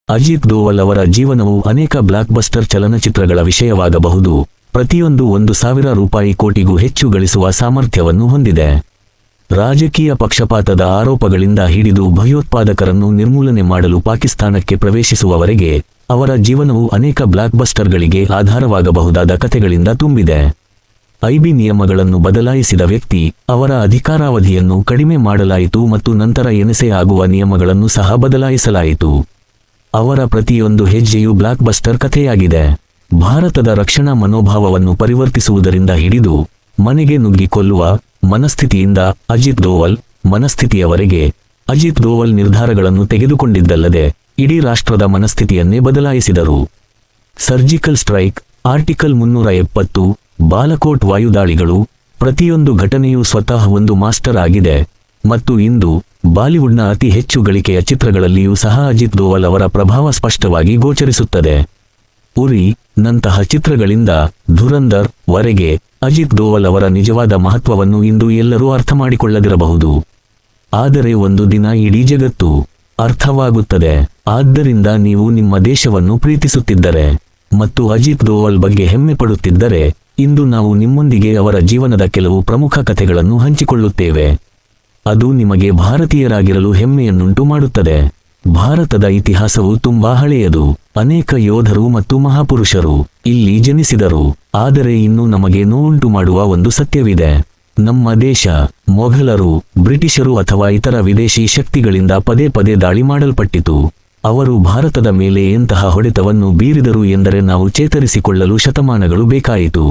ಅಜಿತ್ ದೋವಲ್ ಅವರ ಜೀವನವು ಅನೇಕ ಬ್ಲಾಕ್ಬಸ್ಟರ್ ಚಲನಚಿತ್ರಗಳ ವಿಷಯವಾಗಬಹುದು. ಪ್ರತಿಯೊಂದು 1,000 ರೂಪಾಯಿ ಕೋಟಿಗೂ ಹೆಚ್ಚು ಗಳಿಸುವ ಸಾಮರ್ಥ್ಯವನ್ನು ಹೊಂದಿದೆ. ರಾಜಕೀಯ ಪಕ್ಷಪಾತದ ಆರೋಪಗಳಿಂದ ಹಿಡಿದು ಭಯೋತ್ಪಾದಕರನ್ನು ನಿರ್ಮೂಲನೆ ಮಾಡಲು ಪಾಕಿಸ್ತಾನಕ್ಕೆ ಪ್ರವೇಶಿಸುವವರೆಗೆ ಅವರ ಜೀವನವು ಅನೇಕ ಬ್ಲಾಕ್ಬಸ್ಟರ್ಗಳಿಗೆ ಆಧಾರವಾಗಬಹುದಾದ ಕಥೆಗಳಿಂದ ತುಂಬಿದೆ. ಐಬಿ ನಿಯಮಗಳನ್ನು ಬದಲಾಯಿಸಿದ ವ್ಯಕ್ತಿ, ಅವರ ಅಧಿಕಾರಾವಧಿಯನ್ನು ಕಡಿಮೆ ಮಾಡಲಾಯಿತು ಮತ್ತು ನಂತರ ಎನ್ಎಸ್ಎ ಆಗುವ ನಿಯಮಗಳನ್ನು ಸಹ ಬದಲಾಯಿಸಲಾಯಿತು. ಅವರ ಪ್ರತಿಯೊಂದು ಹೆಜ್ಜೆಯು ಬ್ಲಾಕ್ಬಸ್ಟರ್ ಕಥೆಯಾಗಿದೆ. ಭಾರತದ ರಕ್ಷಣಾ ಮನೋಭಾವವನ್ನು ಪರಿವರ್ತಿಸುವುದರಿಂದ ಹಿಡಿದು ಮನೆಗೆ ನುಗ್ಗಿ ಕೊಲ್ಲುವ ಮನಸ್ಥಿತಿಯಿಂದ ಅಜಿತ್ ದೋವಲ್ ಮನಸ್ಥಿತಿಯವರೆಗೆ, ಅಜಿತ್ ದೋವಲ್ ನಿರ್ಧಾರಗಳನ್ನು ತೆಗೆದುಕೊಂಡಿದ್ದಲ್ಲದೆ ಇಡೀ ರಾಷ್ಟ್ರದ ಮನಸ್ಥಿತಿಯನ್ನೇ ಬದಲಾಯಿಸಿದರು. ಸರ್ಜಿಕಲ್ ಸ್ಟ್ರೈಕ್, ಆರ್ಟಿಕಲ್ 370, ಬಾಲಕೋಟ್ ವಾಯುದಾಳಿಗಳು, ಪ್ರತಿಯೊಂದು ಘಟನೆಯೂ ಸ್ವತಃ ಒಂದು ಮಾಸ್ಟರ್ ಆಗಿದೆ ಮತ್ತು ಇಂದು ಬಾಲಿವುಡ್ನ ಅತಿ ಹೆಚ್ಚು ಗಳಿಕೆಯ ಚಿತ್ರಗಳಲ್ಲಿಯೂ ಸಹ ಅಜಿತ್ ದೋವಲ್ ಅವರ ಪ್ರಭಾವ ಸ್ಪಷ್ಟವಾಗಿ ಗೋಚರಿಸುತ್ತದೆ. ಉರಿ ನಂತಹ ಚಿತ್ರಗಳಿಂದ ಧುರಂಧರ್ ವರೆಗೆ ಅಜಿತ್ ದೋವಲ್ ಅವರ ನಿಜವಾದ ಮಹತ್ವವನ್ನು ಇಂದು ಎಲ್ಲರೂ ಅರ್ಥಮಾಡಿಕೊಳ್ಳದಿರಬಹುದು. ಆದರೆ ಒಂದು ದಿನ ಇಡೀ ಜಗತ್ತು ಅರ್ಥವಾಗುತ್ತದೆ. ಆದ್ದರಿಂದ ನೀವು ನಿಮ್ಮ ದೇಶವನ್ನು ಪ್ರೀತಿಸುತ್ತಿದ್ದರೆ ಮತ್ತು ಅಜಿತ್ ದೋವಲ್ ಬಗ್ಗೆ ಹೆಮ್ಮೆ ಪಡುತ್ತಿದ್ದರೆ, ಇಂದು ನಾವು ನಿಮ್ಮೊಂದಿಗೆ ಅವರ ಜೀವನದ ಕೆಲವು ಪ್ರಮುಖ ಕಥೆಗಳನ್ನು ಹಂಚಿಕೊಳ್ಳುತ್ತೇವೆ. ಅದು ನಿಮಗೆ ಭಾರತೀಯರಾಗಿರಲು ಹೆಮ್ಮೆಯನ್ನುಂಟು ಮಾಡುತ್ತದೆ. ಭಾರತದ ಇತಿಹಾಸವು ತುಂಬಾ ಹಳೆಯದು. ಅನೇಕ ಯೋಧರು ಮತ್ತು ಮಹಾಪುರುಷರು ಇಲ್ಲಿ ಜನಿಸಿದರು. ಆದರೆ ಇನ್ನೂ ನಮಗೆ ನೋವುಂಟು ಮಾಡುವ ಒಂದು ಸತ್ಯವಿದೆ. ನಮ್ಮ ದೇಶ ಮೊಘಲರು, ಬ್ರಿಟಿಷರು ಅಥವಾ ಇತರ ವಿದೇಶಿ ಶಕ್ತಿಗಳಿಂದ ಪದೇ ಪದೇ ದಾಳಿ ಮಾಡಲ್ಪಟ್ಟಿತು. ಅವರು ಭಾರತದ ಮೇಲೆ ಎಂತಹ ಹೊಡೆತವನ್ನು ಬೀರಿದರು ಎಂದರೆ ನಾವು ಚೇತರಿಸಿಕೊಳ್ಳಲು ಶತಮಾನಗಳು ಬೇಕಾಯಿತು.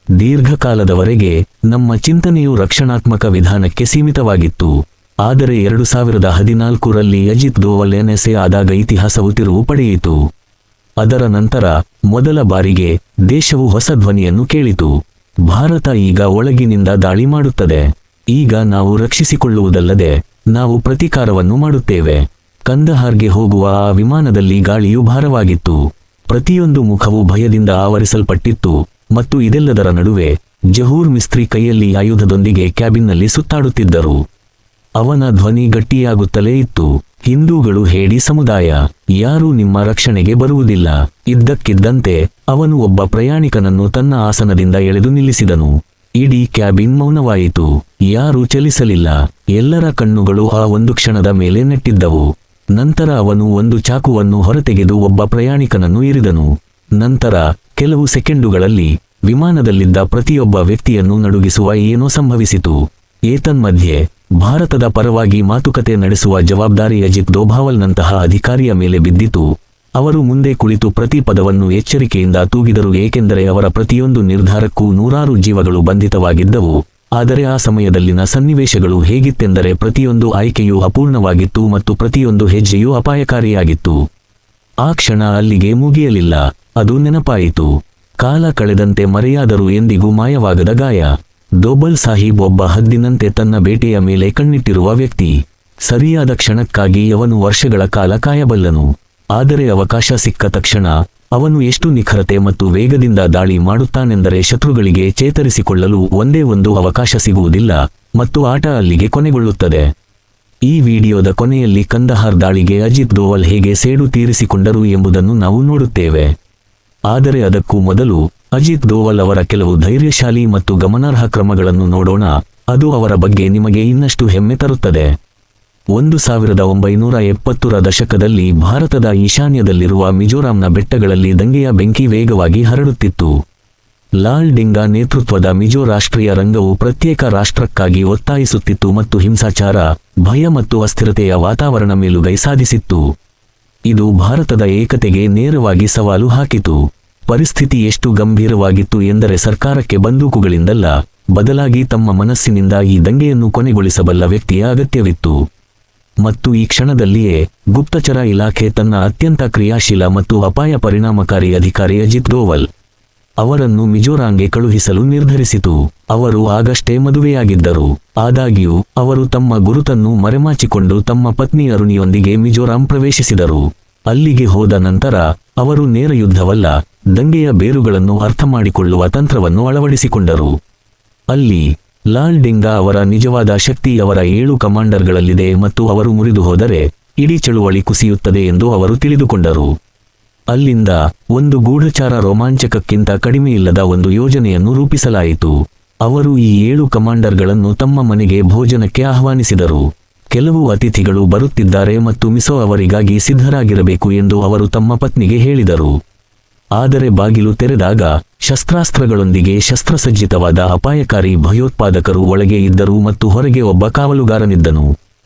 ದೀರ್ಘಕಾಲದವರೆಗೆ ನಮ್ಮ ಚಿಂತನೆಯು ರಕ್ಷಣಾತ್ಮಕ ವಿಧಾನಕ್ಕೆ ಸೀಮಿತವಾಗಿತ್ತು. ಆದರೆ 2014ರಲ್ಲಿ ಅಜಿತ್ ದೋವಲ್ ಎನ್ಎಸ್ಎ ಆದಾಗ ಇತಿಹಾಸವು ತಿರುವು ಪಡೆಯಿತು. ಅದರ ನಂತರ ಮೊದಲ ಬಾರಿಗೆ ದೇಶವು ಹೊಸ ಧ್ವನಿಯನ್ನು ಕೇಳಿತು. ಭಾರತ ಈಗ ಒಳಗಿನಿಂದ ದಾಳಿ ಮಾಡುತ್ತದೆ. ಈಗ ನಾವು ರಕ್ಷಿಸಿಕೊಳ್ಳುವುದಲ್ಲದೆ ನಾವು ಪ್ರತೀಕಾರವನ್ನು ಮಾಡುತ್ತೇವೆ. ಕಂದಹಾರ್ಗೆ ಹೋಗುವ ಆ ವಿಮಾನದಲ್ಲಿ ಗಾಳಿಯು ಭಾರವಾಗಿತ್ತು. ಪ್ರತಿಯೊಂದು ಮುಖವು ಭಯದಿಂದ ಆವರಿಸಲ್ಪಟ್ಟಿತ್ತು ಮತ್ತು ಇದೆಲ್ಲದರ ನಡುವೆ ಜಹೂರ್ ಮಿಸ್ತ್ರಿ ಕೈಯಲ್ಲಿ ಆಯುಧದೊಂದಿಗೆ ಕ್ಯಾಬಿನ್ನಲ್ಲಿ ಸುತ್ತಾಡುತ್ತಿದ್ದರು. ಅವನ ಧ್ವನಿ ಗಟ್ಟಿಯಾಗುತ್ತಲೇ ಇತ್ತು. ಹಿಂದೂಗಳು ಹೇಡಿ ಸಮುದಾಯ, ಯಾರೂ ನಿಮ್ಮ ರಕ್ಷಣೆಗೆ ಬರುವುದಿಲ್ಲ. ಇದ್ದಕ್ಕಿದ್ದಂತೆ ಅವನು ಒಬ್ಬ ಪ್ರಯಾಣಿಕನನ್ನು ತನ್ನ ಆಸನದಿಂದ ಎಳೆದು ನಿಲ್ಲಿಸಿದನು. ಇಡೀ ಕ್ಯಾಬಿನ್ ಮೌನವಾಯಿತು. ಯಾರೂ ಚಲಿಸಲಿಲ್ಲ. ಎಲ್ಲರ ಕಣ್ಣುಗಳು ಆ ಒಂದು ಕ್ಷಣದ ಮೇಲೆ ನೆಟ್ಟಿದ್ದವು. ನಂತರ ಅವನು ಒಂದು ಚಾಕುವನ್ನು ಹೊರತೆಗೆದು ಒಬ್ಬ ಪ್ರಯಾಣಿಕನನ್ನು ಇರಿದನು. ನಂತರ ಕೆಲವು ಸೆಕೆಂಡುಗಳಲ್ಲಿ ವಿಮಾನದಲ್ಲಿದ್ದ ಪ್ರತಿಯೊಬ್ಬ ವ್ಯಕ್ತಿಯನ್ನು ನಡುಗಿಸುವ ಏನೋ ಸಂಭವಿಸಿತು. ಏತನ್ಮಧ್ಯೆ ಭಾರತದ ಪರವಾಗಿ ಮಾತುಕತೆ ನಡೆಸುವ ಜವಾಬ್ದಾರಿ ಅಜಿತ್ ದೋಭಾವಲ್ನಂತಹ ಅಧಿಕಾರಿಯ ಮೇಲೆ ಬಿದ್ದಿತು. ಅವರು ಮುಂದೆ ಕುಳಿತು ಪ್ರತಿ ಪದವನ್ನು ಎಚ್ಚರಿಕೆಯಿಂದ ತೂಗಿದರು, ಏಕೆಂದರೆ ಅವರ ಪ್ರತಿಯೊಂದು ನಿರ್ಧಾರಕ್ಕೂ ನೂರಾರು ಜೀವಗಳು ಬಂಧಿತವಾಗಿದ್ದವು. ಆದರೆ ಆ ಸಮಯದಲ್ಲಿನ ಸನ್ನಿವೇಶಗಳು ಹೇಗಿತ್ತೆಂದರೆ ಪ್ರತಿಯೊಂದು ಆಯ್ಕೆಯೂ ಅಪೂರ್ಣವಾಗಿತ್ತು ಮತ್ತು ಪ್ರತಿಯೊಂದು ಹೆಜ್ಜೆಯೂ ಅಪಾಯಕಾರಿಯಾಗಿತ್ತು. ಆ ಕ್ಷಣ ಅಲ್ಲಿಗೆ ಮುಗಿಯಲಿಲ್ಲ. ಅದು ನೆನಪಾಯಿತು. ಕಾಲ ಕಳೆದಂತೆ ಮರೆಯಾದರೂ ಎಂದಿಗೂ ಮಾಯವಾಗದ ಗಾಯ. ದೋಬಲ್ ಸಾಹೀಬ್ ಒಬ್ಬ ಹದ್ದಿನಂತೆ ತನ್ನ ಬೇಟೆಯ ಮೇಲೆ ಕಣ್ಣಿಟ್ಟಿರುವ ವ್ಯಕ್ತಿ. ಸರಿಯಾದ ಕ್ಷಣಕ್ಕಾಗಿ ಅವನು ವರ್ಷಗಳ ಕಾಲ ಕಾಯಬಲ್ಲನು. ಆದರೆ ಅವಕಾಶ ಸಿಕ್ಕ ತಕ್ಷಣ ಅವನು ಎಷ್ಟು ನಿಖರತೆ ಮತ್ತು ವೇಗದಿಂದ ದಾಳಿ ಮಾಡುತ್ತಾನೆಂದರೆ ಶತ್ರುಗಳಿಗೆ ಚೇತರಿಸಿಕೊಳ್ಳಲು ಒಂದೇ ಒಂದು ಅವಕಾಶ ಸಿಗುವುದಿಲ್ಲ ಮತ್ತು ಆಟ ಅಲ್ಲಿಗೆ ಕೊನೆಗೊಳ್ಳುತ್ತದೆ. ಈ ವಿಡಿಯೋದ ಕೊನೆಯಲ್ಲಿ ಕಂದಹಾರ್ ದಾಳಿಗೆ ಅಜಿತ್ ದೋವಲ್ ಹೇಗೆ ಸೇಡು ತೀರಿಸಿಕೊಂಡರು ಎಂಬುದನ್ನು ನಾವು ನೋಡುತ್ತೇವೆ. ಆದರೆ ಅದಕ್ಕೂ ಮೊದಲು ಅಜಿತ್ ದೋವಲ್ ಅವರ ಕೆಲವು ಧೈರ್ಯಶಾಲಿ ಮತ್ತು ಗಮನಾರ್ಹ ಕ್ರಮಗಳನ್ನು ನೋಡೋಣ. ಅದು ಅವರ ಬಗ್ಗೆ ನಿಮಗೆ ಇನ್ನಷ್ಟು ಹೆಮ್ಮೆ ತರುತ್ತದೆ. 1970ರ ದಶಕದಲ್ಲಿ ಭಾರತದ ಈಶಾನ್ಯದಲ್ಲಿರುವ ಮಿಜೋರಾಂನ ಬೆಟ್ಟಗಳಲ್ಲಿ ದಂಗೆಯ ಬೆಂಕಿ ವೇಗವಾಗಿ ಹರಡುತ್ತಿತ್ತು. ಲಾಲ್ ಡೆಂಗಾ ನೇತೃತ್ವದ ಮಿಜೋ ರಾಷ್ಟ್ರೀಯ ರಂಗವು ಪ್ರತ್ಯೇಕ ರಾಷ್ಟ್ರಕ್ಕಾಗಿ ಒತ್ತಾಯಿಸುತ್ತಿತ್ತು ಮತ್ತು ಹಿಂಸಾಚಾರ, ಭಯ ಮತ್ತು ಅಸ್ಥಿರತೆಯ ವಾತಾವರಣ ಮೇಲುಗೈ ಸಾಧಿಸಿತ್ತು. ಇದು ಭಾರತದ ಏಕತೆಗೆ ನೇರವಾಗಿ ಸವಾಲು ಹಾಕಿತು. ಪರಿಸ್ಥಿತಿ ಎಷ್ಟು ಗಂಭೀರವಾಗಿತ್ತು ಎಂದರೆ ಸರ್ಕಾರಕ್ಕೆ ಬಂದೂಕುಗಳಿಂದಲ್ಲ, ಬದಲಾಗಿ ತಮ್ಮ ಮನಸ್ಸಿನಿಂದ ಈ ದಂಗೆಯನ್ನು ಕೊನೆಗೊಳಿಸಬಲ್ಲ ವ್ಯಕ್ತಿಯ ಅಗತ್ಯವಿತ್ತು. ಮತ್ತು ಈ ಕ್ಷಣದಲ್ಲಿಯೇ ಗುಪ್ತಚರ ಇಲಾಖೆ ತನ್ನ ಅತ್ಯಂತ ಕ್ರಿಯಾಶೀಲ ಮತ್ತು ಅಪಾಯ ಪರಿಣಾಮಕಾರಿ ಅಧಿಕಾರಿ ಅಜಿತ್ ದೋವಲ್ ಅವರನ್ನು ಮಿಜೋರಾಂಗೆ ಕಳುಹಿಸಲು ನಿರ್ಧರಿಸಿತು. ಅವರು ಆಗಷ್ಟೇ ಮದುವೆಯಾಗಿದ್ದರು. ಆದಾಗ್ಯೂ ಅವರು ತಮ್ಮ ಗುರುತನ್ನು ಮರೆಮಾಚಿಕೊಂಡು ತಮ್ಮ ಪತ್ನಿ ಅರುಣಿಯೊಂದಿಗೆ ಮಿಜೋರಾಂ ಪ್ರವೇಶಿಸಿದರು. ಅಲ್ಲಿಗೆ ಹೋದ ನಂತರ ಅವರು ನೇರ ಯುದ್ಧವಲ್ಲ, ದಂಗೆಯ ಬೇರುಗಳನ್ನು ಅರ್ಥಮಾಡಿಕೊಳ್ಳುವ ತಂತ್ರವನ್ನು ಅಳವಡಿಸಿಕೊಂಡರು. ಅಲ್ಲಿ ಲಾಲ್ ಡೆಂಗಾ ಅವರ ನಿಜವಾದ ಶಕ್ತಿ ಅವರ 7 ಕಮಾಂಡರ್ಗಳಲ್ಲಿದೆ ಮತ್ತು ಅವರು ಮುರಿದು ಹೋದರೆ ಇಡೀ ಚಳುವಳಿ ಕುಸಿಯುತ್ತದೆ ಎಂದು ಅವರು ತಿಳಿದುಕೊಂಡರು. ಅಲ್ಲಿಂದ ಒಂದು ಗೂಢಚಾರ ರೋಮಾಂಚಕಕ್ಕಿಂತ ಕಡಿಮೆಯಿಲ್ಲದ ಒಂದು ಯೋಜನೆಯನ್ನು ರೂಪಿಸಲಾಯಿತು. ಅವರು ಈ 7 ಕಮಾಂಡರ್ಗಳನ್ನು ತಮ್ಮ ಮನೆಗೆ ಭೋಜನಕ್ಕೆ ಆಹ್ವಾನಿಸಿದರು. ಕೆಲವು ಅತಿಥಿಗಳು ಬರುತ್ತಿದ್ದಾರೆ ಮತ್ತು ಮಿಸೋ ಅವರಿಗಾಗಿ ಸಿದ್ಧರಾಗಿರಬೇಕು ಎಂದು ಅವರು ತಮ್ಮ ಪತ್ನಿಗೆ ಹೇಳಿದರು. ಆದರೆ ಬಾಗಿಲು ತೆರೆದಾಗ ಶಸ್ತ್ರಾಸ್ತ್ರಗಳೊಂದಿಗೆ ಶಸ್ತ್ರಸಜ್ಜಿತವಾದ ಅಪಾಯಕಾರಿ ಭಯೋತ್ಪಾದಕರು ಒಳಗೆ ಇದ್ದರು ಮತ್ತು ಹೊರಗೆ ಒಬ್ಬ ಕಾವಲುಗಾರನಿದ್ದನು.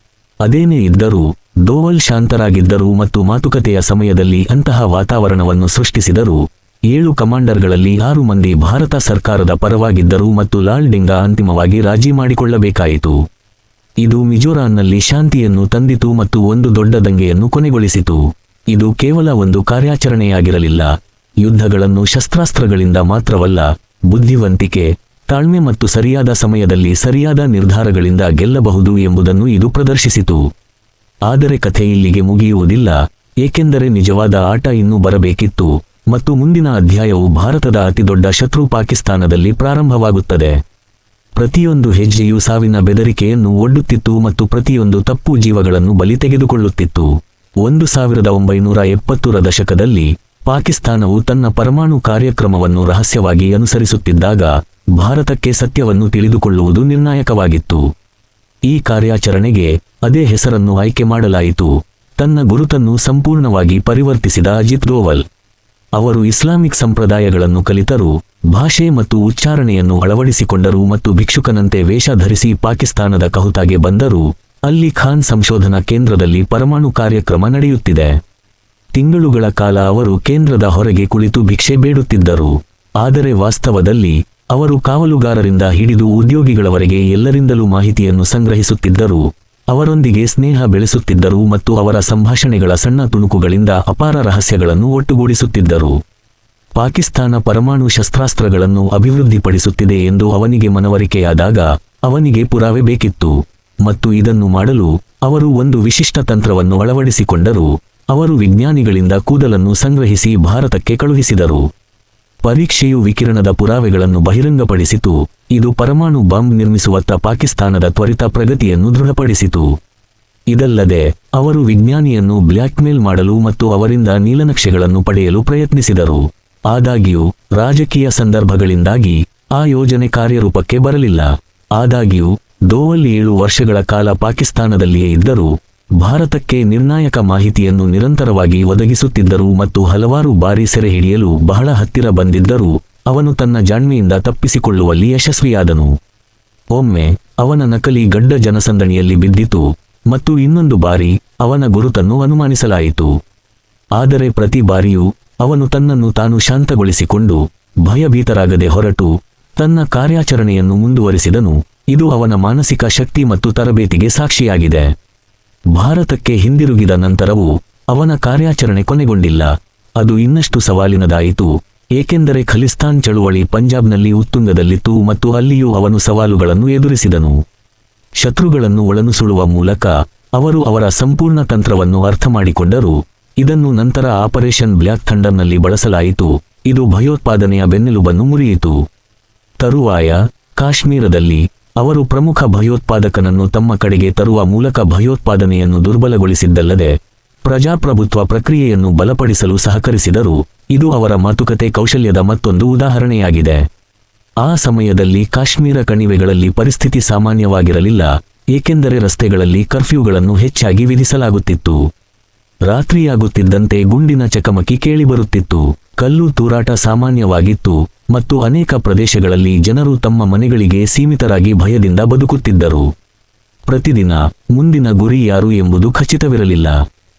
ಅದೇನೇ ಇದ್ದರೂ ದೋವಲ್ ಶಾಂತರಾಗಿದ್ದರು ಮತ್ತು ಮಾತುಕತೆಯ ಸಮಯದಲ್ಲಿ ಅಂತಹ ವಾತಾವರಣವನ್ನು ಸೃಷ್ಟಿಸಿದರು. 7 ಕಮಾಂಡರ್ಗಳಲ್ಲಿ 6 ಮಂದಿ ಭಾರತ ಸರ್ಕಾರದ ಪರವಾಗಿದ್ದರು ಮತ್ತು ಲಾಲ್ ಡೆಂಗಾ ಅಂತಿಮವಾಗಿ ರಾಜಿ ಮಾಡಿಕೊಳ್ಳಬೇಕಾಯಿತು. ಇದು ಮಿಜೋರಾಂನಲ್ಲಿ ಶಾಂತಿಯನ್ನು ತಂದಿತು ಮತ್ತು ಒಂದು ದೊಡ್ಡ ದಂಗೆಯನ್ನು ಕೊನೆಗೊಳಿಸಿತು. ಇದು ಕೇವಲ ಒಂದು ಕಾರ್ಯಾಚರಣೆಯಾಗಿರಲಿಲ್ಲ. ಯುದ್ಧಗಳನ್ನು ಶಸ್ತ್ರಾಸ್ತ್ರಗಳಿಂದ ಮಾತ್ರವಲ್ಲ, ಬುದ್ಧಿವಂತಿಕೆ, ತಾಳ್ಮೆ ಮತ್ತು ಸರಿಯಾದ ಸಮಯದಲ್ಲಿ ಸರಿಯಾದ ನಿರ್ಧಾರಗಳಿಂದ ಗೆಲ್ಲಬಹುದು ಎಂಬುದನ್ನು ಇದು ಪ್ರದರ್ಶಿಸಿತು. ಆದರೆ ಕಥೆ ಇಲ್ಲಿಗೆ ಮುಗಿಯುವುದಿಲ್ಲ, ಏಕೆಂದರೆ ನಿಜವಾದ ಆಟ ಇನ್ನೂ ಬರಬೇಕಿತ್ತು ಮತ್ತು ಮುಂದಿನ ಅಧ್ಯಾಯವು ಭಾರತದ ಅತಿದೊಡ್ಡ ಶತ್ರು ಪಾಕಿಸ್ತಾನದಲ್ಲಿ ಪ್ರಾರಂಭವಾಗುತ್ತದೆ. ಪ್ರತಿಯೊಂದು ಹೆಜ್ಜೆಯೂ ಸಾವಿನ ಬೆದರಿಕೆಯನ್ನು ಒಡ್ಡುತ್ತಿತ್ತು ಮತ್ತು ಪ್ರತಿಯೊಂದು ತಪ್ಪು ಜೀವಗಳನ್ನು ಬಲಿ ತೆಗೆದುಕೊಳ್ಳುತ್ತಿತ್ತು. 1970ರ ದಶಕದಲ್ಲಿ ಪಾಕಿಸ್ತಾನವು ತನ್ನ ಪರಮಾಣು ಕಾರ್ಯಕ್ರಮವನ್ನು ರಹಸ್ಯವಾಗಿ ಅನುಸರಿಸುತ್ತಿದ್ದಾಗ ಭಾರತಕ್ಕೆ ಸತ್ಯವನ್ನು ತಿಳಿದುಕೊಳ್ಳುವುದು ನಿರ್ಣಾಯಕವಾಗಿತ್ತು. ಈ ಕಾರ್ಯಾಚರಣೆಗೆ ಅದೇ ಹೆಸರನ್ನು ಆಯ್ಕೆ ಮಾಡಲಾಯಿತು. ತನ್ನ ಗುರುತನ್ನು ಸಂಪೂರ್ಣವಾಗಿ ಪರಿವರ್ತಿಸಿದ ಅಜಿತ್ ದೋವಲ್ ಅವರು ಇಸ್ಲಾಮಿಕ್ ಸಂಪ್ರದಾಯಗಳನ್ನು ಕಲಿತರು, ಭಾಷೆ ಮತ್ತು ಉಚ್ಚಾರಣೆಯನ್ನು ಅಳವಡಿಸಿಕೊಂಡರು ಮತ್ತು ಭಿಕ್ಷುಕನಂತೆ ವೇಷ ಧರಿಸಿ ಪಾಕಿಸ್ತಾನದ ಕಹುತಾಗೆ ಬಂದರು. ಅಲ್ಲಿ ಖಾನ್ ಸಂಶೋಧನಾ ಕೇಂದ್ರದಲ್ಲಿ ಪರಮಾಣು ಕಾರ್ಯಕ್ರಮ ನಡೆಯುತ್ತಿದೆ. ತಿಂಗಳುಗಳ ಕಾಲ ಅವರು ಕೇಂದ್ರದ ಹೊರಗೆ ಕುಳಿತು ಭಿಕ್ಷೆ ಬೇಡುತ್ತಿದ್ದರು. ಆದರೆ ವಾಸ್ತವದಲ್ಲಿ ಅವರು ಕಾವಲುಗಾರರಿಂದ ಹಿಡಿದು ಉದ್ಯೋಗಿಗಳವರೆಗೆ ಎಲ್ಲರಿಂದಲೂ ಮಾಹಿತಿಯನ್ನು ಸಂಗ್ರಹಿಸುತ್ತಿದ್ದರು, ಅವರೊಂದಿಗೆ ಸ್ನೇಹ ಬೆಳೆಸುತ್ತಿದ್ದರು ಮತ್ತು ಅವರ ಸಂಭಾಷಣೆಗಳ ಸಣ್ಣ ತುಣುಕುಗಳಿಂದ ಅಪಾರ ರಹಸ್ಯಗಳನ್ನು ಒಟ್ಟುಗೂಡಿಸುತ್ತಿದ್ದರು. ಪಾಕಿಸ್ತಾನ ಪರಮಾಣು ಶಸ್ತ್ರಾಸ್ತ್ರಗಳನ್ನು ಅಭಿವೃದ್ಧಿಪಡಿಸುತ್ತಿದೆ ಎಂದು ಅವನಿಗೆ ಮನವರಿಕೆಯಾದಾಗ ಅವನಿಗೆ ಪುರಾವೆ ಬೇಕಿತ್ತು, ಮತ್ತು ಇದನ್ನು ಮಾಡಲು ಅವರು ಒಂದು ವಿಶಿಷ್ಟ ತಂತ್ರವನ್ನು ಅಳವಡಿಸಿಕೊಂಡರು. ಅವರು ವಿಜ್ಞಾನಿಗಳಿಂದ ಕೂದಲನ್ನು ಸಂಗ್ರಹಿಸಿ ಭಾರತಕ್ಕೆ ಕಳುಹಿಸಿದರು. ಪರೀಕ್ಷೆಯು ವಿಕಿರಣದ ಪುರಾವೆಗಳನ್ನು ಬಹಿರಂಗಪಡಿಸಿತು. ಇದು ಪರಮಾಣು ಬಾಂಬ್ ನಿರ್ಮಿಸುವತ್ತ ಪಾಕಿಸ್ತಾನದ ತ್ವರಿತ ಪ್ರಗತಿಯನ್ನು ದೃಢಪಡಿಸಿತು. ಇದಲ್ಲದೆ ಅವರು ವಿಜ್ಞಾನಿಯನ್ನು ಬ್ಲ್ಯಾಕ್ಮೇಲ್ ಮಾಡಲು ಮತ್ತು ಅವರಿಂದ ನೀಲನಕ್ಷೆಗಳನ್ನು ಪಡೆಯಲು ಪ್ರಯತ್ನಿಸಿದರು. ಆದಾಗ್ಯೂ ರಾಜಕೀಯ ಸಂದರ್ಭಗಳಿಂದಾಗಿ ಆ ಯೋಜನೆ ಕಾರ್ಯರೂಪಕ್ಕೆ ಬರಲಿಲ್ಲ. ಆದಾಗ್ಯೂ ದೋವಲ್ 7 ವರ್ಷಗಳ ಕಾಲ ಪಾಕಿಸ್ತಾನದಲ್ಲಿಯೇ ಇದ್ದರು, ಭಾರತಕ್ಕೆ ನಿರ್ಣಾಯಕ ಮಾಹಿತಿಯನ್ನು ನಿರಂತರವಾಗಿ ಒದಗಿಸುತ್ತಿದ್ದರು ಮತ್ತು ಹಲವಾರು ಬಾರಿ ಸೆರೆ ಹಿಡಿಯಲು ಬಹಳ ಹತ್ತಿರ ಬಂದಿದ್ದರು. ಅವನು ತನ್ನ ಜಾಣ್ಮೆಯಿಂದ ತಪ್ಪಿಸಿಕೊಳ್ಳುವಲ್ಲಿ ಯಶಸ್ವಿಯಾದನು. ಒಮ್ಮೆ ಅವನ ನಕಲಿ ಗಡ್ಡ ಜನಸಂದಣಿಯಲ್ಲಿ ಬಿದ್ದಿತು ಮತ್ತು ಇನ್ನೊಂದು ಬಾರಿ ಅವನ ಗುರುತನ್ನು ಅನುಮಾನಿಸಲಾಯಿತು. ಆದರೆ ಪ್ರತಿ ಬಾರಿಯೂ ಅವನು ತನ್ನನ್ನು ತಾನು ಶಾಂತಗೊಳಿಸಿಕೊಂಡು ಭಯಭೀತರಾಗದೆ ಹೊರಟು ತನ್ನ ಕಾರ್ಯಾಚರಣೆಯನ್ನು ಮುಂದುವರಿಸಿದನು. ಇದು ಅವನ ಮಾನಸಿಕ ಶಕ್ತಿ ಮತ್ತು ತರಬೇತಿಗೆ ಸಾಕ್ಷಿಯಾಗಿದೆ. ಭಾರತಕ್ಕೆ ಹಿಂದಿರುಗಿದ ನಂತರವೂ ಅವನ ಕಾರ್ಯಾಚರಣೆ ಕೊನೆಗೊಂಡಿಲ್ಲ. ಅದು ಇನ್ನಷ್ಟು ಸವಾಲಿನದಾಯಿತು, ಏಕೆಂದರೆ ಖಲಿಸ್ತಾನ್ ಚಳುವಳಿ ಪಂಜಾಬ್ನಲ್ಲಿ ಉತ್ತುಂಗದಲ್ಲಿತ್ತು ಮತ್ತು ಅಲ್ಲಿಯೂ ಅವನು ಸವಾಲುಗಳನ್ನು ಎದುರಿಸಿದನು. ಶತ್ರುಗಳನ್ನು ಒಳನುಸುಳುವ ಮೂಲಕ ಅವರು ಅವರ ಸಂಪೂರ್ಣ ತಂತ್ರವನ್ನು ಅರ್ಥಮಾಡಿಕೊಂಡರು. ಇದನ್ನು ನಂತರ ಆಪರೇಷನ್ ಬ್ಲ್ಯಾಕ್ ಥಂಡರ್ನಲ್ಲಿ ಬಳಸಲಾಯಿತು. ಇದು ಭಯೋತ್ಪಾದನೆಯ ಬೆನ್ನೆಲುಬನ್ನು ಮುರಿಯಿತು. ತರುವಾಯ ಕಾಶ್ಮೀರದಲ್ಲಿ ಅವರು ಪ್ರಮುಖ ಭಯೋತ್ಪಾದಕನನ್ನು ತಮ್ಮ ಕಡೆಗೆ ತರುವ ಮೂಲಕ ಭಯೋತ್ಪಾದನೆಯನ್ನು ದುರ್ಬಲಗೊಳಿಸಿದ್ದಲ್ಲದೆ ಪ್ರಜಾಪ್ರಭುತ್ವ ಪ್ರಕ್ರಿಯೆಯನ್ನು ಬಲಪಡಿಸಲು ಸಹಕರಿಸಿದರು. ಇದು ಅವರ ಮಾತುಕತೆ ಕೌಶಲ್ಯದ ಮತ್ತೊಂದು ಉದಾಹರಣೆಯಾಗಿದೆ. ಆ ಸಮಯದಲ್ಲಿ ಕಾಶ್ಮೀರ ಕಣಿವೆಗಳಲ್ಲಿ ಪರಿಸ್ಥಿತಿ ಸಾಮಾನ್ಯವಾಗಿರಲಿಲ್ಲ, ಏಕೆಂದರೆ ರಸ್ತೆಗಳಲ್ಲಿ ಕರ್ಫ್ಯೂಗಳನ್ನು ಹೆಚ್ಚಾಗಿ ವಿಧಿಸಲಾಗುತ್ತಿತ್ತು. ರಾತ್ರಿಯಾಗುತ್ತಿದ್ದಂತೆ ಗುಂಡಿನ ಚಕಮಕಿ ಕೇಳಿಬರುತ್ತಿತ್ತು, ಕಲ್ಲು ತೂರಾಟ ಸಾಮಾನ್ಯವಾಗಿತ್ತು ಮತ್ತು ಅನೇಕ ಪ್ರದೇಶಗಳಲ್ಲಿ ಜನರು ತಮ್ಮ ಮನೆಗಳಿಗೆ ಸೀಮಿತರಾಗಿ ಭಯದಿಂದ ಬದುಕುತ್ತಿದ್ದರು. ಪ್ರತಿದಿನ ಮುಂದಿನ ಗುರಿ ಯಾರು ಎಂಬುದು ಖಚಿತವಿರಲಿಲ್ಲ.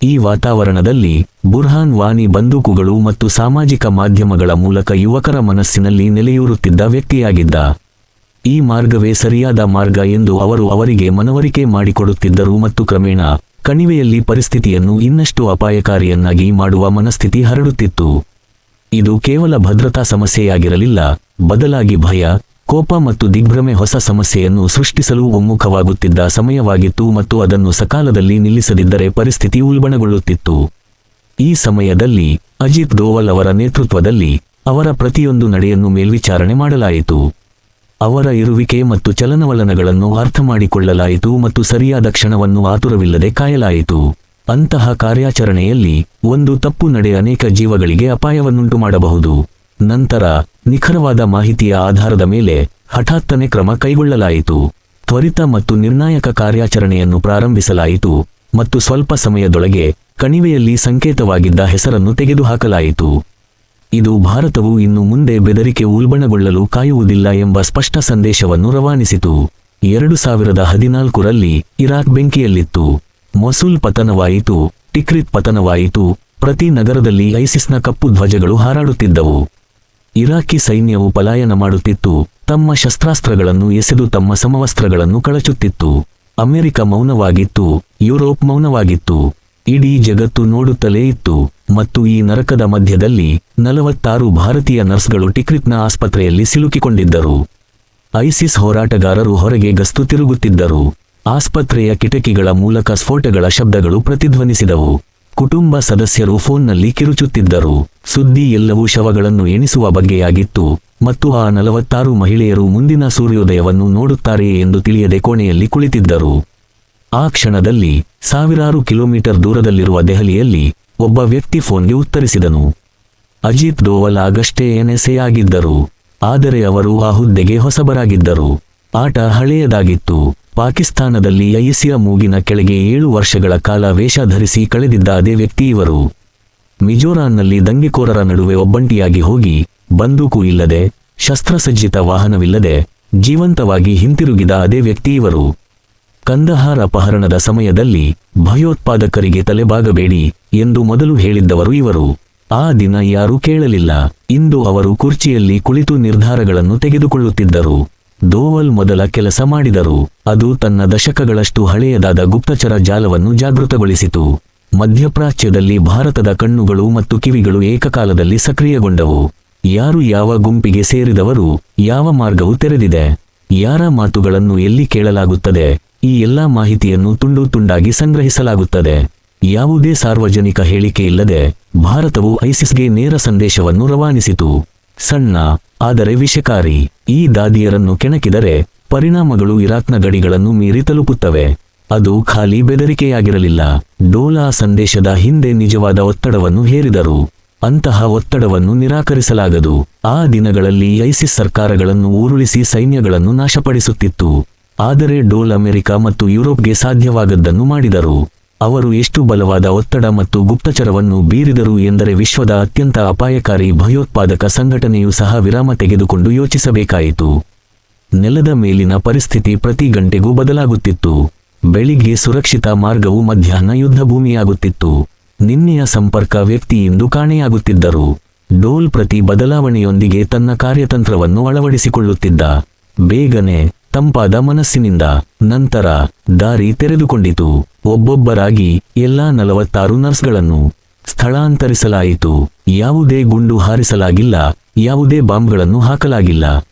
ಈ ವಾತಾವರಣದಲ್ಲಿ ಬುರ್ಹಾನ್ ವಾನಿ ಬಂದೂಕುಗಳು ಮತ್ತು ಸಾಮಾಜಿಕ ಮಾಧ್ಯಮಗಳ ಮೂಲಕ ಯುವಕರ ಮನಸ್ಸಿನಲ್ಲಿ ನೆಲೆಯೂರುತ್ತಿದ್ದ ವ್ಯಕ್ತಿಯಾಗಿದ್ದ. ಈ ಮಾರ್ಗವೇ ಸರಿಯಾದ ಮಾರ್ಗ ಎಂದು ಅವರು ಅವರಿಗೆ ಮನವರಿಕೆ ಮಾಡಿಕೊಡುತ್ತಿದ್ದರು ಮತ್ತು ಕ್ರಮೇಣ ಕಣಿವೆಯಲ್ಲಿ ಪರಿಸ್ಥಿತಿಯನ್ನು ಇನ್ನಷ್ಟು ಅಪಾಯಕಾರಿಯನ್ನಾಗಿ ಮಾಡುವ ಮನಸ್ಥಿತಿ ಹರಡುತ್ತಿತ್ತು. ಇದು ಕೇವಲ ಭದ್ರತಾ ಸಮಸ್ಯೆಯಾಗಿರಲಿಲ್ಲ, ಬದಲಾಗಿ ಭಯ, ಕೋಪ ಮತ್ತು ದಿಗ್ಭ್ರಮೆ ಹೊಸ ಸಮಸ್ಯೆಯನ್ನು ಸೃಷ್ಟಿಸಲು ಒಮ್ಮುಖವಾಗುತ್ತಿದ್ದ ಸಮಯವಾಗಿತ್ತು ಮತ್ತು ಅದನ್ನು ಸಕಾಲದಲ್ಲಿ ನಿಲ್ಲಿಸದಿದ್ದರೆ ಪರಿಸ್ಥಿತಿ ಉಲ್ಬಣಗೊಳ್ಳುತ್ತಿತ್ತು. ಈ ಸಮಯದಲ್ಲಿ ಅಜಿತ್ ದೋವಲ್ ಅವರ ನೇತೃತ್ವದಲ್ಲಿ ಅವರ ಪ್ರತಿಯೊಂದು ನಡೆಯನ್ನು ಮೇಲ್ವಿಚಾರಣೆ ಮಾಡಲಾಯಿತು. ಅವರ ಇರುವಿಕೆ ಮತ್ತು ಚಲನವಲನಗಳನ್ನು ಅರ್ಥಮಾಡಿಕೊಳ್ಳಲಾಯಿತು ಮತ್ತು ಸರಿಯಾದ ಕ್ಷಣವನ್ನು ಆತುರವಿಲ್ಲದೆ ಕಾಯಲಾಯಿತು. ಅಂತಹ ಕಾರ್ಯಾಚರಣೆಯಲ್ಲಿ ಒಂದು ತಪ್ಪು ನಡೆ ಅನೇಕ ಜೀವಗಳಿಗೆ ಅಪಾಯವನ್ನುಂಟು ಮಾಡಬಹುದು. ನಂತರ ನಿಖರವಾದ ಮಾಹಿತಿಯ ಆಧಾರದ ಮೇಲೆ ಹಠಾತ್ತನೆ ಕ್ರಮ ಕೈಗೊಳ್ಳಲಾಯಿತು. ತ್ವರಿತ ಮತ್ತು ನಿರ್ಣಾಯಕ ಕಾರ್ಯಾಚರಣೆಯನ್ನು ಪ್ರಾರಂಭಿಸಲಾಯಿತು ಮತ್ತು ಸ್ವಲ್ಪ ಸಮಯದೊಳಗೆ ಕಣಿವೆಯಲ್ಲಿ ಸಂಕೇತವಾಗಿದ್ದ ಹೆಸರನ್ನು ತೆಗೆದುಹಾಕಲಾಯಿತು. ಇದು ಭಾರತವು ಇನ್ನು ಮುಂದೆ ಬೆದರಿಕೆ ಉಲ್ಬಣಗೊಳ್ಳಲು ಕಾಯುವುದಿಲ್ಲ ಎಂಬ ಸ್ಪಷ್ಟ ಸಂದೇಶವನ್ನು ರವಾನಿಸಿತು. 2014ರಲ್ಲಿ ಇರಾಕ್ ಬೆಂಕಿಯಲ್ಲಿತ್ತು. ಮೊಸುಲ್ ಪತನವಾಯಿತು, ಟಿಕ್ರಿತ್ ಪತನವಾಯಿತು. ಪ್ರತಿ ನಗರದಲ್ಲಿ ಐಸಿಸ್ನ ಕಪ್ಪು ಧ್ವಜಗಳು ಹಾರಾಡುತ್ತಿದ್ದವು. ಇರಾಕಿ ಸೈನ್ಯವು ಪಲಾಯನ ಮಾಡುತ್ತಿತ್ತು, ತಮ್ಮ ಶಸ್ತ್ರಾಸ್ತ್ರಗಳನ್ನು ಎಸೆದು ತಮ್ಮ ಸಮವಸ್ತ್ರಗಳನ್ನು ಕಳಚುತ್ತಿತ್ತು. America ಮೌನವಾಗಿತ್ತು, Europe ಮೌನವಾಗಿತ್ತು. ಇಡೀ ಜಗತ್ತು ನೋಡುತ್ತಲೇ ಇತ್ತು. ಮತ್ತು ಈ ನರಕದ ಮಧ್ಯದಲ್ಲಿ 46 ಭಾರತೀಯ ನರ್ಸ್ಗಳು ಟಿಕ್ರಿತ್ನ ಆಸ್ಪತ್ರೆಯಲ್ಲಿ ಸಿಲುಕಿಕೊಂಡಿದ್ದರು. ಐಸಿಸ್ ಹೋರಾಟಗಾರರು ಹೊರಗೆ ಗಸ್ತು ತಿರುಗುತ್ತಿದ್ದರು. ಆಸ್ಪತ್ರೆಯ ಕಿಟಕಿಗಳ ಮೂಲಕ ಸ್ಫೋಟಗಳ ಶಬ್ದಗಳು ಪ್ರತಿಧ್ವನಿಸಿದವು. ಕುಟುಂಬ ಸದಸ್ಯರು ಫೋನ್ನಲ್ಲಿ ಕಿರುಚುತ್ತಿದ್ದರು. ಸುದ್ದಿ ಎಲ್ಲವೂ ಶವಗಳನ್ನು ಎಣಿಸುವ ಬಗ್ಗೆಯಾಗಿತ್ತು ಮತ್ತು ಆ 46 ಮಹಿಳೆಯರು ಮುಂದಿನ ಸೂರ್ಯೋದಯವನ್ನು ನೋಡುತ್ತಾರೆಯೇ ಎಂದು ತಿಳಿಯದೆ ಕೋಣೆಯಲ್ಲಿ ಕುಳಿತಿದ್ದರು. ಆ ಕ್ಷಣದಲ್ಲಿ ಸಾವಿರಾರು ಕಿಲೋಮೀಟರ್ ದೂರದಲ್ಲಿರುವ ದೆಹಲಿಯಲ್ಲಿ ಒಬ್ಬ ವ್ಯಕ್ತಿ ಫೋನ್ಗೆ ಉತ್ತರಿಸಿದನು. ಅಜಿತ್ ದೋವಲ್ ಆಗಷ್ಟೇ NSA ಆಗಿದ್ದರು, ಆದರೆ ಅವರು ಆ ಹುದ್ದೆಗೆ ಹೊಸಬರಾಗಿದ್ದರು. ಆಟ ಹಳೆಯದಾಗಿತ್ತು. ಪಾಕಿಸ್ತಾನದಲ್ಲಿ ಐಸಿಯ ಮೂಗಿನ ಕೆಳಗೆ 7 ವರ್ಷಗಳ ಕಾಲ ವೇಷ ಧರಿಸಿ ಕಳೆದಿದ್ದ ಅದೇ ವ್ಯಕ್ತಿ ಇವರು. ಮಿಜೋರಾಂನಲ್ಲಿ ದಂಗೆಕೋರರ ನಡುವೆ ಒಬ್ಬಂಟಿಯಾಗಿ ಹೋಗಿ ಬಂದೂಕು ಇಲ್ಲದೆ, ಶಸ್ತ್ರಸಜ್ಜಿತ ವಾಹನವಿಲ್ಲದೆ ಜೀವಂತವಾಗಿ ಹಿಂತಿರುಗಿದ ಅದೇ ವ್ಯಕ್ತಿ ಇವರು. ಕಂದಹಾರ್ ಅಪಹರಣದ ಸಮಯದಲ್ಲಿ ಭಯೋತ್ಪಾದಕರಿಗೆ ತಲೆಬಾಗಬೇಡಿ ಎಂದು ಮೊದಲು ಹೇಳಿದ್ದವರು ಇವರು. ಆ ದಿನ ಯಾರೂ ಕೇಳಲಿಲ್ಲ. ಇಂದು ಅವರು ಕುರ್ಚಿಯಲ್ಲಿ ಕುಳಿತು ನಿರ್ಧಾರಗಳನ್ನು ತೆಗೆದುಕೊಳ್ಳುತ್ತಿದ್ದರು. ದೋವಲ್ ಮೊದಲ ಕೆಲಸ ಮಾಡಿದರು. ಅದು ತನ್ನ ದಶಕಗಳಷ್ಟು ಹಳೆಯದಾದ ಗುಪ್ತಚರ ಜಾಲವನ್ನು ಜಾಗೃತಗೊಳಿಸಿತು. ಮಧ್ಯಪ್ರಾಚ್ಯದಲ್ಲಿ ಭಾರತದ ಕಣ್ಣುಗಳು ಮತ್ತು ಕಿವಿಗಳು ಏಕಕಾಲದಲ್ಲಿ ಸಕ್ರಿಯಗೊಂಡವು. ಯಾರು ಯಾವ ಗುಂಪಿಗೆ ಸೇರಿದವರು, ಯಾವ ಮಾರ್ಗವು ತೆರೆದಿದೆ, ಯಾರ ಮಾತುಗಳನ್ನು ಎಲ್ಲಿ ಕೇಳಲಾಗುತ್ತದೆ, ಈ ಎಲ್ಲಾ ಮಾಹಿತಿಯನ್ನು ತುಂಡು ತುಂಡಾಗಿ ಸಂಗ್ರಹಿಸಲಾಗುತ್ತದೆ. ಯಾವುದೇ ಸಾರ್ವಜನಿಕ ಹೇಳಿಕೆ ಇಲ್ಲದೆ ಭಾರತವು ಐಸಿಸ್ಗೆ ನೇರ ಸಂದೇಶವನ್ನು ರವಾನಿಸಿತು. ಸಣ್ಣ ಆದರೆ ವಿಷಕಾರಿ. ಈ ದಾದಿಯರನ್ನು ಕೆಣಕಿದರೆ ಪರಿಣಾಮಗಳು ಇರಾಕ್ನ ಗಡಿಗಳನ್ನು ಮೀರಿ ತಲುಪುತ್ತವೆ. ಅದು ಖಾಲಿ ಬೆದರಿಕೆಯಾಗಿರಲಿಲ್ಲ. ಡೋಲಾ ಸಂದೇಶದ ಹಿಂದೆ ನಿಜವಾದ ಒತ್ತಡವನ್ನು ಹೇರಿದರು. ಅಂತಹ ಒತ್ತಡವನ್ನು ನಿರಾಕರಿಸಲಾಗದು. ಆ ದಿನಗಳಲ್ಲಿ ಐಸಿಸ್ ಸರ್ಕಾರಗಳನ್ನು ಉರುಳಿಸಿ ಸೈನ್ಯಗಳನ್ನು ನಾಶಪಡಿಸುತ್ತಿತ್ತು. ಆದರೆ ಡೋಲ್ ಅಮೆರಿಕ ಮತ್ತು ಯುರೋಪ್ಗೆ ಸಾಧ್ಯವಾಗದ್ದನ್ನು ಮಾಡಿದರು. ಅವರು ಎಷ್ಟು ಬಲವಾದ ಒತ್ತಡ ಮತ್ತು ಗುಪ್ತಚರವನ್ನು ಬೀರಿದರು ಎಂದರೆ ವಿಶ್ವದ ಅತ್ಯಂತ ಅಪಾಯಕಾರಿ ಭಯೋತ್ಪಾದಕ ಸಂಘಟನೆಯೂ ಸಹ ವಿರಾಮ ತೆಗೆದುಕೊಂಡು ಯೋಚಿಸಬೇಕಾಯಿತು. ನೆಲದ ಮೇಲಿನ ಪರಿಸ್ಥಿತಿ ಪ್ರತಿ ಗಂಟೆಗೂ ಬದಲಾಗುತ್ತಿತ್ತು. ಬೆಳಿಗ್ಗೆ ಸುರಕ್ಷಿತ ಮಾರ್ಗವು ಮಧ್ಯಾಹ್ನ ಯುದ್ಧಭೂಮಿಯಾಗುತ್ತಿತ್ತು. ನಿನ್ನೆಯ ಸಂಪರ್ಕ ವ್ಯಕ್ತಿಯಿಂದ ಕಾಣೆಯಾಗುತ್ತಿದ್ದರು. ಡೋಲ್ ಪ್ರತಿ ಬದಲಾವಣೆಯೊಂದಿಗೆ ತನ್ನ ಕಾರ್ಯತಂತ್ರವನ್ನು ಅಳವಡಿಸಿಕೊಳ್ಳುತ್ತಿದ್ದ. ಬೇಗನೆ, ತಂಪಾದ ಮನಸ್ಸಿನಿಂದ. ನಂತರ ದಾರಿ ತೆರೆದುಕೊಂಡಿತು. ಒಬ್ಬೊಬ್ಬರಾಗಿ ಎಲ್ಲಾ 46 ನರ್ಸ್ಗಳನ್ನು ಸ್ಥಳಾಂತರಿಸಲಾಯಿತು. ಯಾವುದೇ ಗುಂಡು ಹಾರಿಸಲಾಗಿಲ್ಲ, ಯಾವುದೇ ಬಾಂಬ್ಗಳನ್ನು ಹಾಕಲಾಗಿಲ್ಲ.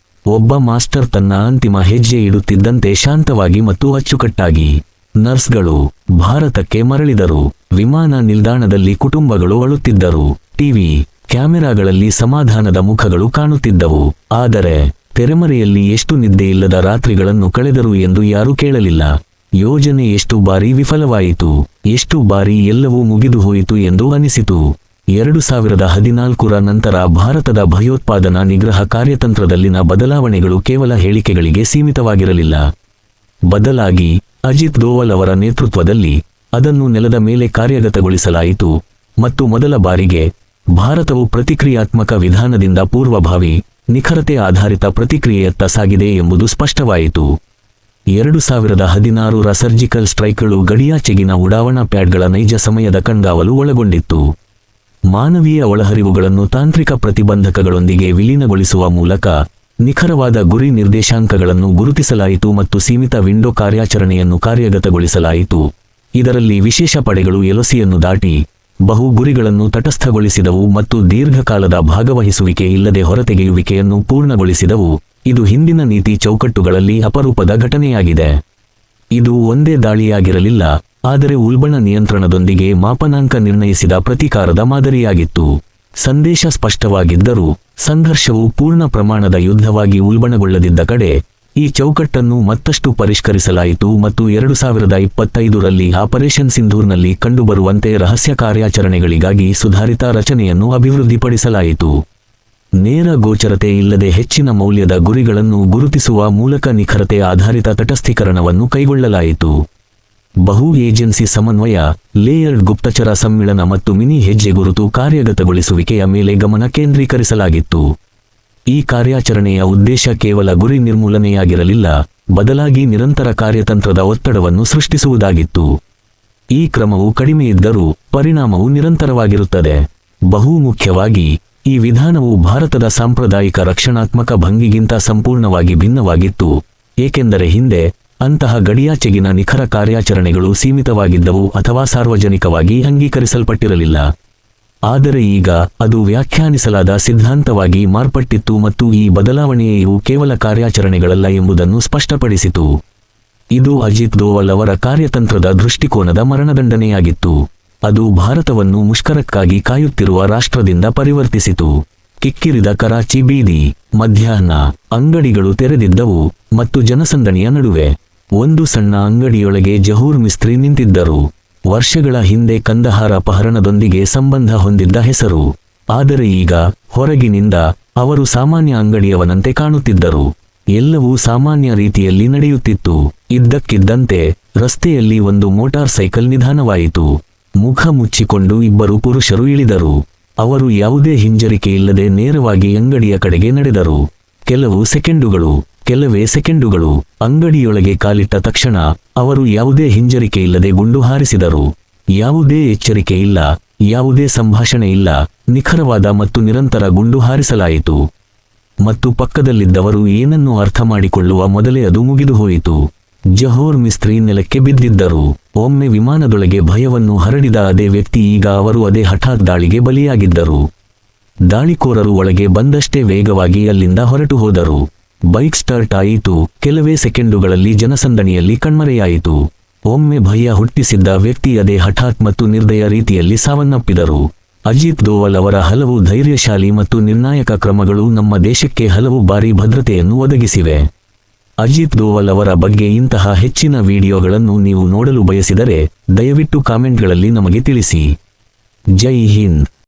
ಒಬ್ಬ ಮಾಸ್ಟರ್ ತನ್ನ ಅಂತಿಮ ಹೆಜ್ಜೆ ಇಡುತ್ತಿದ್ದಂತೆ ಶಾಂತವಾಗಿ ಮತ್ತು ಅಚ್ಚುಕಟ್ಟಾಗಿ ನರ್ಸ್ಗಳು ಭಾರತಕ್ಕೆ ಮರಳಿದರು. ವಿಮಾನ ನಿಲ್ದಾಣದಲ್ಲಿ ಕುಟುಂಬಗಳು ಅಳುತ್ತಿದ್ದರು. ಟಿವಿ ಕ್ಯಾಮೆರಾಗಳಲ್ಲಿ ಸಮಾಧಾನದ ಮುಖಗಳು ಕಾಣುತ್ತಿದ್ದವು. ಆದರೆ ತೆರೆಮರೆಯಲ್ಲಿ ಎಷ್ಟು ನಿದ್ದೆಯಿಲ್ಲದ ರಾತ್ರಿಗಳನ್ನು ಕಳೆದರು ಎಂದು ಯಾರೂ ಕೇಳಲಿಲ್ಲ. ಯೋಜನೆ ಎಷ್ಟು ಬಾರಿ ವಿಫಲವಾಯಿತು, ಎಷ್ಟು ಬಾರಿ ಎಲ್ಲವೂ ಮುಗಿದು ಹೋಯಿತು ಎಂದು ಅನಿಸಿತು. 2014ರ ನಂತರ ಭಾರತದ ಭಯೋತ್ಪಾದನಾ ನಿಗ್ರಹ ಕಾರ್ಯತಂತ್ರದಲ್ಲಿನ ಬದಲಾವಣೆಗಳು ಕೇವಲ ಹೇಳಿಕೆಗಳಿಗೆ ಸೀಮಿತವಾಗಿರಲಿಲ್ಲ. ಬದಲಾಗಿ ಅಜಿತ್ ದೋವಲ್ ಅವರ ನೇತೃತ್ವದಲ್ಲಿ ಅದನ್ನು ನೆಲದ ಮೇಲೆ ಕಾರ್ಯಗತಗೊಳಿಸಲಾಯಿತು ಮತ್ತು ಮೊದಲ ಬಾರಿಗೆ ಭಾರತವು ಪ್ರತಿಕ್ರಿಯಾತ್ಮಕ ವಿಧಾನದಿಂದ ಪೂರ್ವಭಾವಿ, ನಿಖರತೆ ಆಧಾರಿತ ಪ್ರತಿಕ್ರಿಯೆಯತ್ತ ಸಾಗಿದೆ ಎಂಬುದು ಸ್ಪಷ್ಟವಾಯಿತು. 2016ರ ಸರ್ಜಿಕಲ್ ಸ್ಟ್ರೈಕ್ಗಳು ಗಡಿಯಾಚೆಗಿನ ಉಡಾವಣಾ ಪ್ಯಾಡ್ಗಳ ನೈಜ ಸಮಯದ ಕಣ್ಗಾವಲು ಒಳಗೊಂಡಿತ್ತು. ಮಾನವೀಯ ಒಳಹರಿವುಗಳನ್ನು ತಾಂತ್ರಿಕ ಪ್ರತಿಬಂಧಕಗಳೊಂದಿಗೆ ವಿಲೀನಗೊಳಿಸುವ ಮೂಲಕ ನಿಖರವಾದ ಗುರಿ ನಿರ್ದೇಶಾಂಕಗಳನ್ನು ಗುರುತಿಸಲಾಯಿತು ಮತ್ತು ಸೀಮಿತ ವಿಂಡೋ ಕಾರ್ಯಾಚರಣೆಯನ್ನು ಕಾರ್ಯಗತಗೊಳಿಸಲಾಯಿತು. ಇದರಲ್ಲಿ ವಿಶೇಷ ಪಡೆಗಳು ಎಲೊಸಿಯನ್ನು ದಾಟಿ ಬಹು ಗುರಿಗಳನ್ನು ತಟಸ್ಥಗೊಳಿಸಿದವು ಮತ್ತು ದೀರ್ಘಕಾಲದ ಭಾಗವಹಿಸುವಿಕೆ ಇಲ್ಲದೆ ಹೊರತೆಗೆಯುವಿಕೆಯನ್ನು ಪೂರ್ಣಗೊಳಿಸಿದವು. ಇದು ಹಿಂದಿನ ನೀತಿ ಚೌಕಟ್ಟುಗಳಲ್ಲಿ ಅಪರೂಪದ ಘಟನೆಯಾಗಿದೆ. ಇದು ಒಂದೇ ದಾಳಿಯಾಗಿರಲಿಲ್ಲ, ಆದರೆ ಉಲ್ಬಣ ನಿಯಂತ್ರಣದೊಂದಿಗೆ ಮಾಪನಾಂಕ ನಿರ್ಣಯಿಸಿದ ಪ್ರತೀಕಾರದ ಮಾದರಿಯಾಗಿತ್ತು. ಸಂದೇಶ ಸ್ಪಷ್ಟವಾಗಿದ್ದರೂ ಸಂಘರ್ಷವು ಪೂರ್ಣ ಪ್ರಮಾಣದ ಯುದ್ಧವಾಗಿ ಉಲ್ಬಣಗೊಳ್ಳದಿದ್ದ ಕಡೆ ಈ ಚೌಕಟ್ಟನ್ನು ಮತ್ತಷ್ಟು ಪರಿಷ್ಕರಿಸಲಾಯಿತು ಮತ್ತು 2025ರಲ್ಲಿ ಆಪರೇಷನ್ ಸಿಂಧೂರ್ನಲ್ಲಿ ಕಂಡುಬರುವಂತೆ ರಹಸ್ಯ ಕಾರ್ಯಾಚರಣೆಗಳಿಗಾಗಿ ಸುಧಾರಿತ ರಚನೆಯನ್ನು ಅಭಿವೃದ್ಧಿಪಡಿಸಲಾಯಿತು. ನೇರ ಗೋಚರತೆ ಇಲ್ಲದೆ ಹೆಚ್ಚಿನ ಮೌಲ್ಯದ ಗುರಿಗಳನ್ನು ಗುರುತಿಸುವ ಮೂಲಕ ನಿಖರತೆ ಆಧಾರಿತ ತಟಸ್ಥೀಕರಣವನ್ನು ಕೈಗೊಳ್ಳಲಾಯಿತು. ಬಹು ಏಜೆನ್ಸಿ ಸಮನ್ವಯ, ಲೇಯರ್ಡ್ ಗುಪ್ತಚರ ಸಮ್ಮಿಳನ ಮತ್ತು ಮಿನಿ ಹೆಜ್ಜೆ ಗುರುತು ಕಾರ್ಯಗತಗೊಳಿಸುವಿಕೆಯ ಮೇಲೆ ಗಮನ ಕೇಂದ್ರೀಕರಿಸಲಾಗಿತ್ತು. ಈ ಕಾರ್ಯಾಚರಣೆಯ ಉದ್ದೇಶ ಕೇವಲ ಗುರಿ ನಿರ್ಮೂಲನೆಯಾಗಿರಲಿಲ್ಲ, ಬದಲಾಗಿ ನಿರಂತರ ಕಾರ್ಯತಂತ್ರದ ಒತ್ತಡವನ್ನು ಸೃಷ್ಟಿಸುವುದಾಗಿತ್ತು. ಈ ಕ್ರಮವು ಕಡಿಮೆಯಿದ್ದರೂ ಪರಿಣಾಮವು ನಿರಂತರವಾಗಿರುತ್ತದೆ. ಬಹು ಮುಖ್ಯವಾಗಿ, ಈ ವಿಧಾನವು ಭಾರತದ ಸಾಂಪ್ರದಾಯಿಕ ರಕ್ಷಣಾತ್ಮಕ ಭಂಗಿಗಿಂತ ಸಂಪೂರ್ಣವಾಗಿ ಭಿನ್ನವಾಗಿತ್ತು, ಏಕೆಂದರೆ ಹಿಂದೆ ಅಂತಹ ಗಡಿಯಾಚೆಗಿನ ನಿಖರ ಕಾರ್ಯಾಚರಣೆಗಳು ಸೀಮಿತವಾಗಿದ್ದವು ಅಥವಾ ಸಾರ್ವಜನಿಕವಾಗಿ ಅಂಗೀಕರಿಸಲ್ಪಟ್ಟಿರಲಿಲ್ಲ. ಆದರೆ ಈಗ ಅದು ವ್ಯಾಖ್ಯಾನಿಸಲಾದ ಸಿದ್ಧಾಂತವಾಗಿ ಮಾರ್ಪಟ್ಟಿತ್ತು ಮತ್ತು ಈ ಬದಲಾವಣೆಯು ಕೇವಲ ಕಾರ್ಯಾಚರಣೆಗಳಲ್ಲ ಎಂಬುದನ್ನು ಸ್ಪಷ್ಟಪಡಿಸಿತು. ಇದು ಅಜಿತ್ ದೋವಲ್ ಅವರ ಕಾರ್ಯತಂತ್ರದ ದೃಷ್ಟಿಕೋನದ ಮರಣದಂಡನೆಯಾಗಿತ್ತು. ಅದು ಭಾರತವನ್ನು ಮುಷ್ಕರಕ್ಕಾಗಿ ಕಾಯುತ್ತಿರುವ ರಾಷ್ಟ್ರದಿಂದ ಪರಿವರ್ತಿಸಿತು. ಕಿಕ್ಕಿರಿದ ಕರಾಚಿ ಬೀದಿ, ಮಧ್ಯಾಹ್ನ, ಅಂಗಡಿಗಳು ತೆರೆದಿದ್ದವು ಮತ್ತು ಜನಸಂದಣಿಯ ನಡುವೆ ಒಂದು ಸಣ್ಣ ಅಂಗಡಿಯೊಳಗೆ ಜಹೂರ್ ಮಿಸ್ತ್ರಿ ನಿಂತಿದ್ದರು. ವರ್ಷಗಳ ಹಿಂದೆ ಕಂದಹಾರ ಅಪಹರಣದೊಂದಿಗೆ ಸಂಬಂಧ ಹೊಂದಿದ್ದ ಹೆಸರು. ಆದರೆ ಈಗ ಹೊರಗಿನಿಂದ ಅವರು ಸಾಮಾನ್ಯ ಅಂಗಡಿಯವನಂತೆ ಕಾಣುತ್ತಿದ್ದರು. ಎಲ್ಲವೂ ಸಾಮಾನ್ಯ ರೀತಿಯಲ್ಲಿ ನಡೆಯುತ್ತಿತ್ತು. ಇದ್ದಕ್ಕಿದ್ದಂತೆ ರಸ್ತೆಯಲ್ಲಿ ಒಂದು ಮೋಟಾರ್ ಸೈಕಲ್ ನಿಧಾನವಾಯಿತು. ಮುಖ ಮುಚ್ಚಿಕೊಂಡು ಇಬ್ಬರು ಪುರುಷರು ಇಳಿದರು. ಅವರು ಯಾವುದೇ ಹಿಂಜರಿಕೆಯಿಲ್ಲದೆ ನೇರವಾಗಿ ಅಂಗಡಿಯ ಕಡೆಗೆ ನಡೆದರು. ಕೆಲವೇ ಸೆಕೆಂಡುಗಳು ಅಂಗಡಿಯೊಳಗೆ ಕಾಲಿಟ್ಟ ತಕ್ಷಣ ಅವರು ಯಾವುದೇ ಹಿಂಜರಿಕೆಯಿಲ್ಲದೆ ಗುಂಡು ಹಾರಿಸಿದರು. ಯಾವುದೇ ಎಚ್ಚರಿಕೆ ಇಲ್ಲ, ಯಾವುದೇ ಸಂಭಾಷಣೆ ಇಲ್ಲ, ನಿಖರವಾದ ಮತ್ತು ನಿರಂತರ ಗುಂಡು ಹಾರಿಸಲಾಯಿತು. ಮತ್ತು ಪಕ್ಕದಲ್ಲಿದ್ದವರು ಏನನ್ನೂ ಅರ್ಥ ಮಾಡಿಕೊಳ್ಳುವ ಮೊದಲೇ ಅದು ಮುಗಿದುಹೋಯಿತು. ಜಹೂರ್ ಮಿಸ್ತ್ರಿ ನೆಲಕ್ಕೆ ಬಿದ್ದಿದ್ದರು. ಒಮ್ಮೆ ವಿಮಾನದೊಳಗೆ ಭಯವನ್ನು ಹರಡಿದ ಅದೇ ವ್ಯಕ್ತಿ ಈಗ ಅವರು ಅದೇ ಹಠಾತ್ ದಾಳಿಗೆ ಬಲಿಯಾಗಿದ್ದರು. ದಾಳಿಕೋರರು ಒಳಗೆ ಬಂದಷ್ಟೇ ವೇಗವಾಗಿ ಅಲ್ಲಿಂದ ಹೊರಟು ಹೋದರು. ಬೈಕ್ ಸ್ಟಾರ್ಟ್ ಆಯಿತು. ಕೆಲವೇ ಸೆಕೆಂಡುಗಳಲ್ಲಿ ಜನಸಂದಣಿಯಲ್ಲಿ ಕಣ್ಮರೆಯಾಯಿತು. ಒಮ್ಮೆ ಭಯ ಹುಟ್ಟಿಸಿದ್ದ ವ್ಯಕ್ತಿ ಅದೇ ಹಠಾತ್ ಮತ್ತು ನಿರ್ದಯ ರೀತಿಯಲ್ಲಿ ಸಾವನ್ನಪ್ಪಿದರು. ಅಜಿತ್ ದೋವಲ್ ಅವರ ಹಲವು ಧೈರ್ಯಶಾಲಿ ಮತ್ತು ನಿರ್ಣಾಯಕ ಕ್ರಮಗಳು ನಮ್ಮ ದೇಶಕ್ಕೆ ಹಲವು ಬಾರಿ ಭದ್ರತೆಯನ್ನು ಒದಗಿಸಿವೆ. ಅಜಿತ್ ದೋವಲ್ ಅವರ ಬಗ್ಗೆ ಇಂತಹ ಹೆಚ್ಚಿನ ವಿಡಿಯೋಗಳನ್ನು ನೀವು ನೋಡಲು ಬಯಸಿದರೆ ದಯವಿಟ್ಟು ಕಾಮೆಂಟ್ಗಳಲ್ಲಿ ನಮಗೆ ತಿಳಿಸಿ. ಜೈ ಹಿಂದ್.